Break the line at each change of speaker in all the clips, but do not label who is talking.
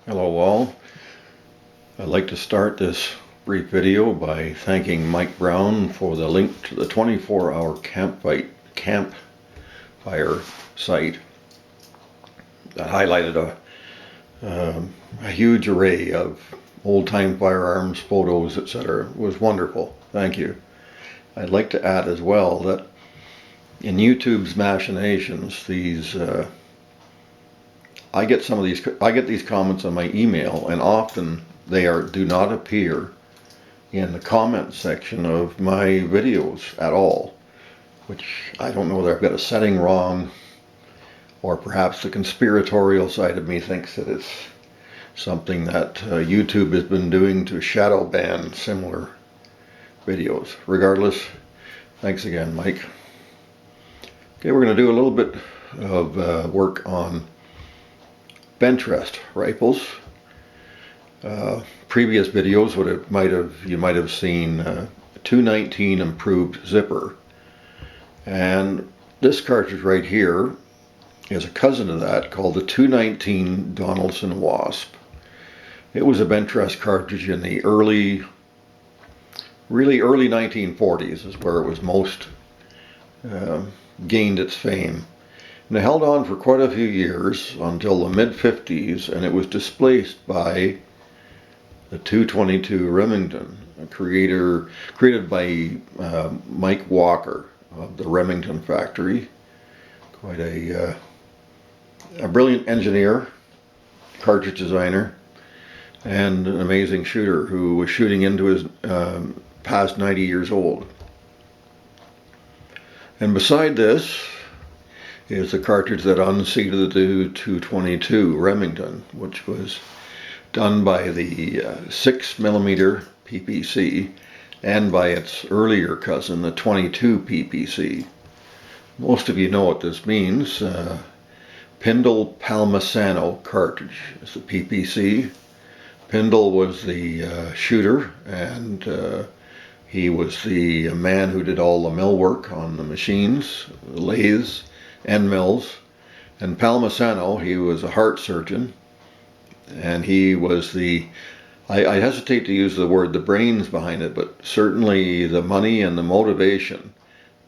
Hello all. I'd like to start this brief video by thanking Mike Browne for the link to the 24-hour campfire site that highlighted a huge array of old-time firearms, photos, etc. It was wonderful. Thank you. I'd like to add as well that in YouTube's machinations, I get these comments on my email, and often they do not appear in the comment section of my videos at all, which I don't know whether I've got a setting wrong, or perhaps the conspiratorial side of me thinks that it's something that YouTube has been doing to shadow ban similar videos. Regardless, thanks again, Mike. Okay, we're going to do a little bit of work on Benchrest rifles. Previous videos you might have seen 219 improved zipper, and this cartridge right here is a cousin of that called the 219 Donaldson Wasp. It was a Benchrest cartridge in the early 1940s is where it was most gained its fame. And it held on for quite a few years until the mid-50s, and it was displaced by the 222 Remington, created by Mike Walker of the Remington factory. Quite a brilliant engineer, cartridge designer, and an amazing shooter who was shooting into his past 90 years old. And beside this is the cartridge that unseated the 222 Remington, which was done by the 6mm PPC and by its earlier cousin, the 22 PPC. Most of you know what this means. Pindle Palmisano cartridge is the PPC. Pindle was the shooter, and he was the man who did all the mill work on the machines, the lathes, end mills. And Palmisano, he was a heart surgeon, and he was I hesitate to use the word the brains behind it, but certainly the money and the motivation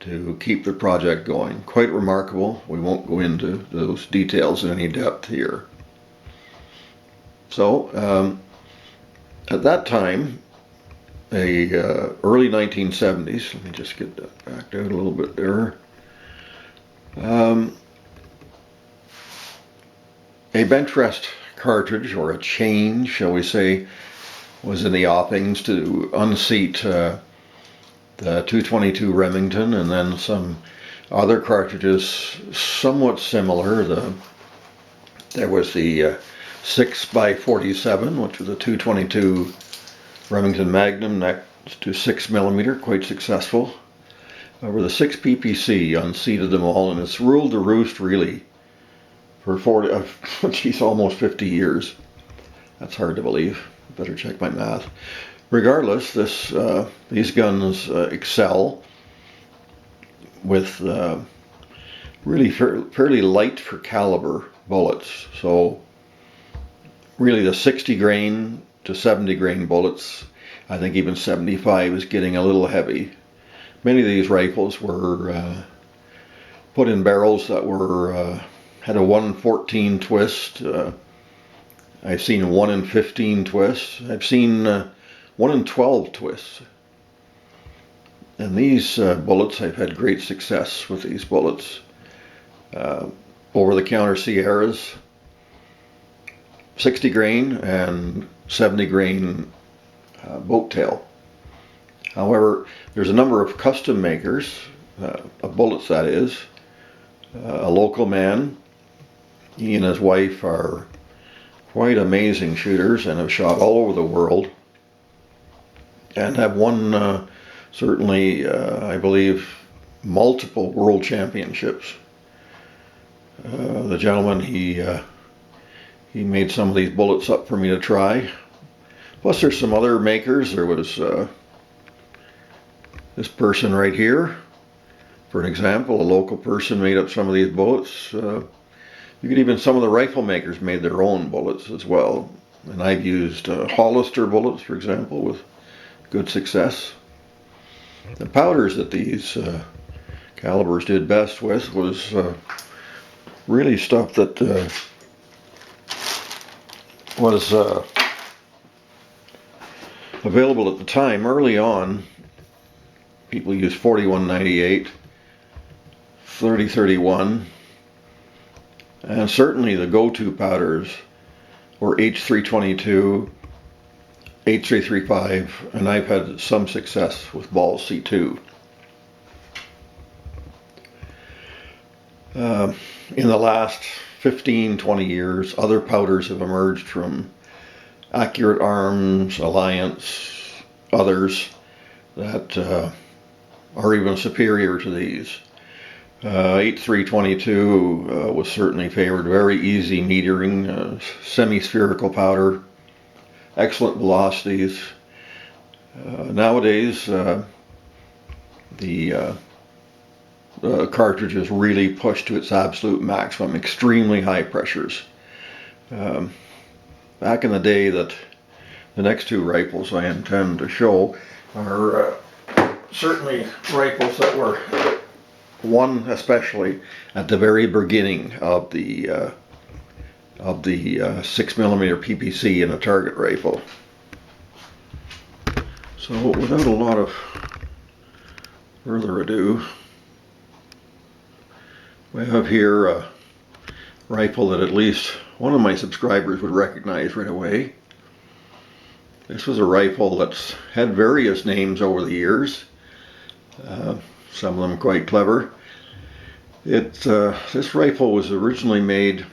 to keep the project going. Quite remarkable. We won't go into those details in any depth here. So at that time, early 1970s, let me just get that backed out a little bit there. A Benchrest cartridge, or a chain, shall we say, was in the offings to unseat the 222 Remington, and then some other cartridges somewhat similar. There was the 6x47, which was a 222 Remington Magnum next to 6mm, quite successful. Where the 6 PPC unseated them all, and it's ruled the roost really for almost 50 years. That's hard to believe. Better check my math. Regardless, these guns excel with really fairly light for caliber bullets. So really the 60 grain to 70 grain bullets, I think even 75 is getting a little heavy. Many of these rifles were put in barrels that had a 1-in-14 twist. I've seen 1-in-15 twists. I've seen 1-in-12 twists. And these bullets, I've had great success with these bullets. Over-the-counter Sierras, 60 grain and 70 grain boat tail. However, there's a number of custom makers of bullets, that is. A local man, he and his wife are quite amazing shooters and have shot all over the world, and have won certainly, I believe, multiple world championships. The gentleman, he made some of these bullets up for me to try. Plus there's some other makers. There was this person right here, for an example. A local person made up some of these bullets. You could even, some of the rifle makers made their own bullets as well. and I've used Hollister bullets, for example, with good success. The powders that these calibers did best with was really stuff that was available at the time. Early on, people used 4198, 3031, and certainly the go-to powders were H322, H335, and I've had some success with Ball C2. In the last 15-20 years, other powders have emerged from Accurate Arms, Alliance, others that are even superior to these. H322 was certainly favored. Very easy metering, semi-spherical powder, excellent velocities. Nowadays, the cartridge is really pushed to its absolute maximum, extremely high pressures. Back in the day, that the next two rifles I intend to show are certainly rifles that were, one especially at the very beginning of the 6mm PPC in a target rifle. So without a lot of further ado, we have here a rifle that at least one of my subscribers would recognize right away. This was a rifle that's had various names over the years, some of them quite clever. This rifle was originally made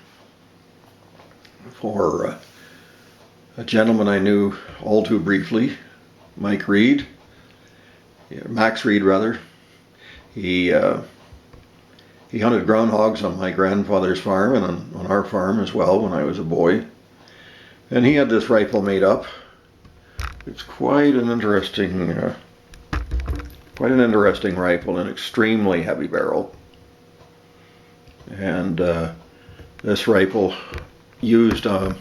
for a gentleman I knew all too briefly, Max Reed rather. He hunted groundhogs on my grandfather's farm and on our farm as well when I was a boy. And he had this rifle made up. It's quite an interesting rifle, an extremely heavy barrel. And this rifle used a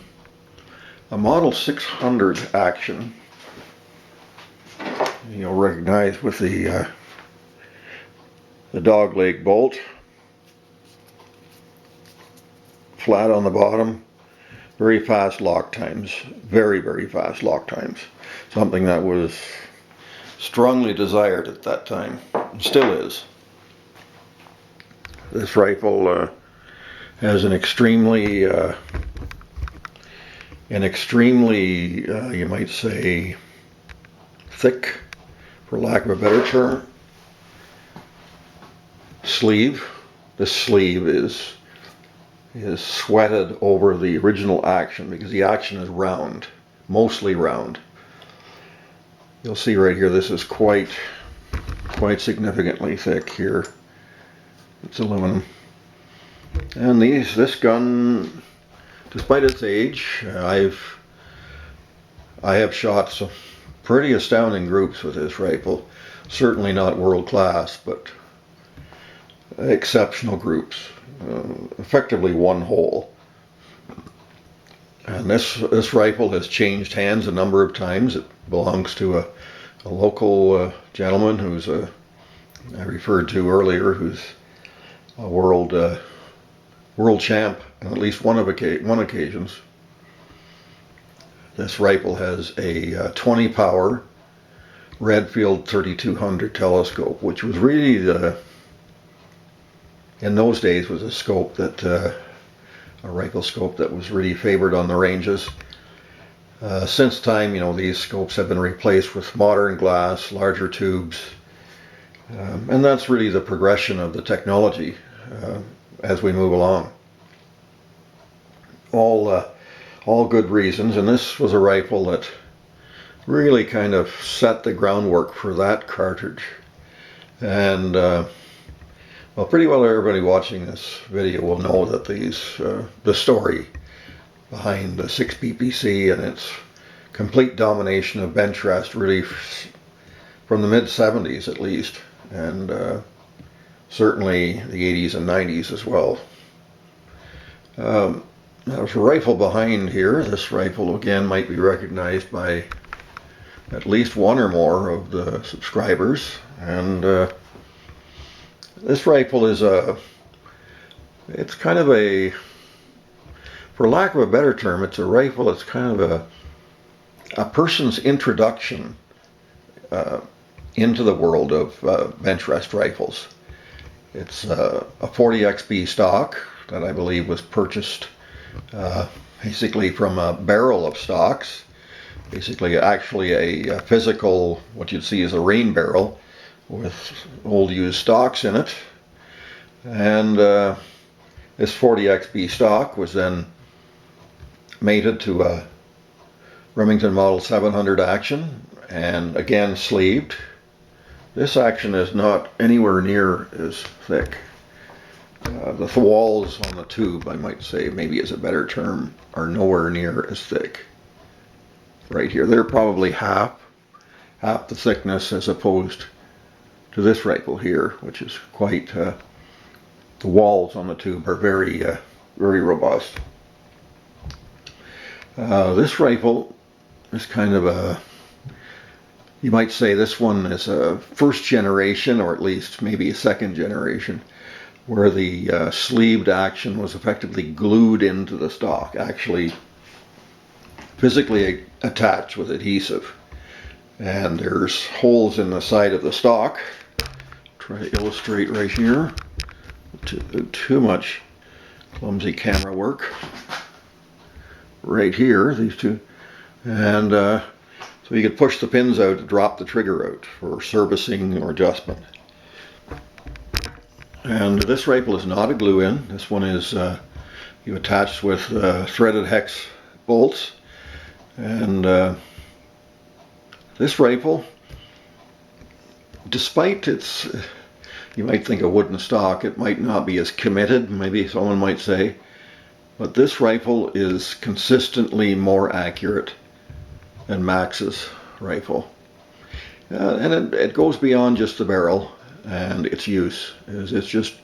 Model 600 action. You'll recognize with the dog leg bolt, flat on the bottom, very fast lock times, very fast lock times. Something that was strongly desired at that time, and still is. This rifle has an extremely, you might say, thick, for lack of a better term, sleeve. This sleeve is sweated over the original action because the action is round, mostly round. You'll see right here, this is quite significantly thick here. It's aluminum. And this gun, despite its age, I have shot some pretty astounding groups with this rifle. Certainly not world class, but exceptional groups. Effectively one hole. And this rifle has changed hands a number of times. It belongs to a local gentleman who's I referred to earlier, who's a world champ on at least one occasions. This rifle has a 20 power Redfield 3200 telescope, which was really in those days was a scope that a rifle scope that was really favored on the ranges. Since time, these scopes have been replaced with modern glass, larger tubes, and that's really the progression of the technology as we move along. All good reasons, and this was a rifle that really kind of set the groundwork for that cartridge. And well, pretty well everybody watching this video will know that the story behind the 6 PPC and its complete domination of Benchrest, really from the mid-70s at least, and certainly the 80s and 90s as well. There's a rifle behind here. This rifle again might be recognized by at least one or more of the subscribers. And this rifle is it's kind of a, for lack of a better term, it's a rifle. It's kind of a person's introduction into the world of Benchrest rifles. It's a 40XB stock that I believe was purchased basically from a barrel of stocks. Basically, actually a physical, what you'd see is a rain barrel with old used stocks in it. And this 40XB stock was then mated to a Remington Model 700 action, and again sleeved. This action is not anywhere near as thick. The walls on the tube, I might say, maybe is a better term, are nowhere near as thick. Right here, they're probably half the thickness as opposed to this rifle here, which is quite. The walls on the tube are very robust. This rifle is kind of a, you might say this one is a first generation, or at least maybe a second generation, where the sleeved action was effectively glued into the stock, actually physically attached with adhesive. And there's holes in the side of the stock. Try to illustrate right here. Too much clumsy camera work. Right here, these two. And so you could push the pins out to drop the trigger out for servicing or adjustment. And this rifle is not a glue-in. This one is you attach with threaded hex bolts. And this rifle, despite its, you might think a wooden stock, it might not be as committed, maybe someone might say, but this rifle is consistently more accurate than Max's rifle. And it goes beyond just the barrel and its use. It's just,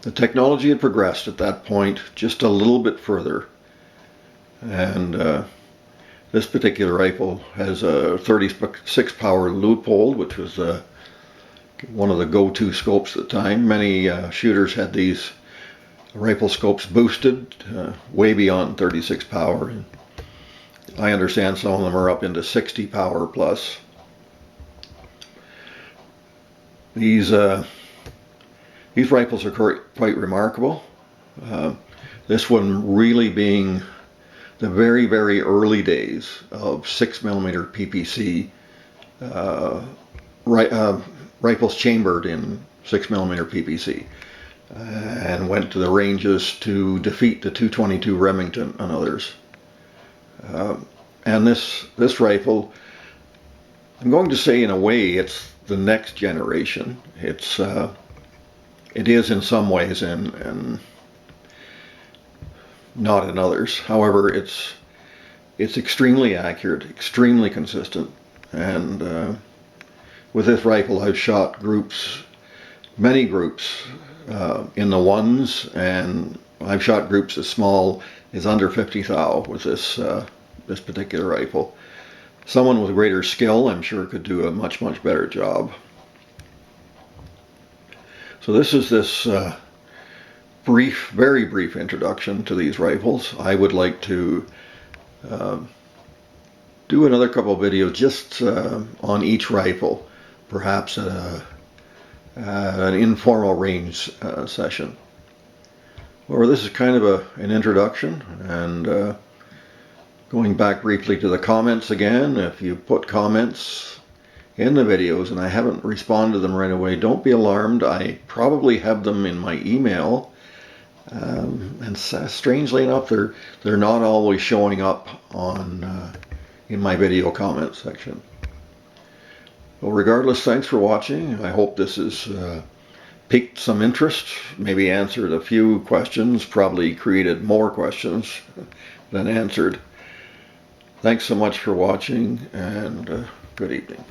the technology had progressed at that point just a little bit further. And this particular rifle has a 36 power Leupold, which was one of the go-to scopes at the time. Many shooters had these rifle scopes boosted way beyond 36 power. I understand some of them are up into 60 power plus. These rifles are quite remarkable. This one really being the very early days of 6mm PPC rifles chambered in 6mm PPC, and went to the ranges to defeat the 222 Remington and others. And this rifle, I'm going to say in a way it's the next generation. It is in some ways and not in others. However, it's extremely accurate, extremely consistent, and with this rifle I've shot many groups in the ones, and I've shot groups as small as under 50 thou with this particular rifle. Someone with greater skill, I'm sure, could do a much better job. So this is this very brief introduction to these rifles. I would like to do another couple of videos just on each rifle, perhaps an informal range session. Well, this is kind of an introduction, and going back briefly to the comments again, if you put comments in the videos and I haven't responded to them right away, don't be alarmed. I probably have them in my email, and strangely enough, they're not always showing up on in my video comment section. Well, regardless, thanks for watching. I hope this has piqued some interest, maybe answered a few questions, probably created more questions than answered. Thanks so much for watching, and good evening.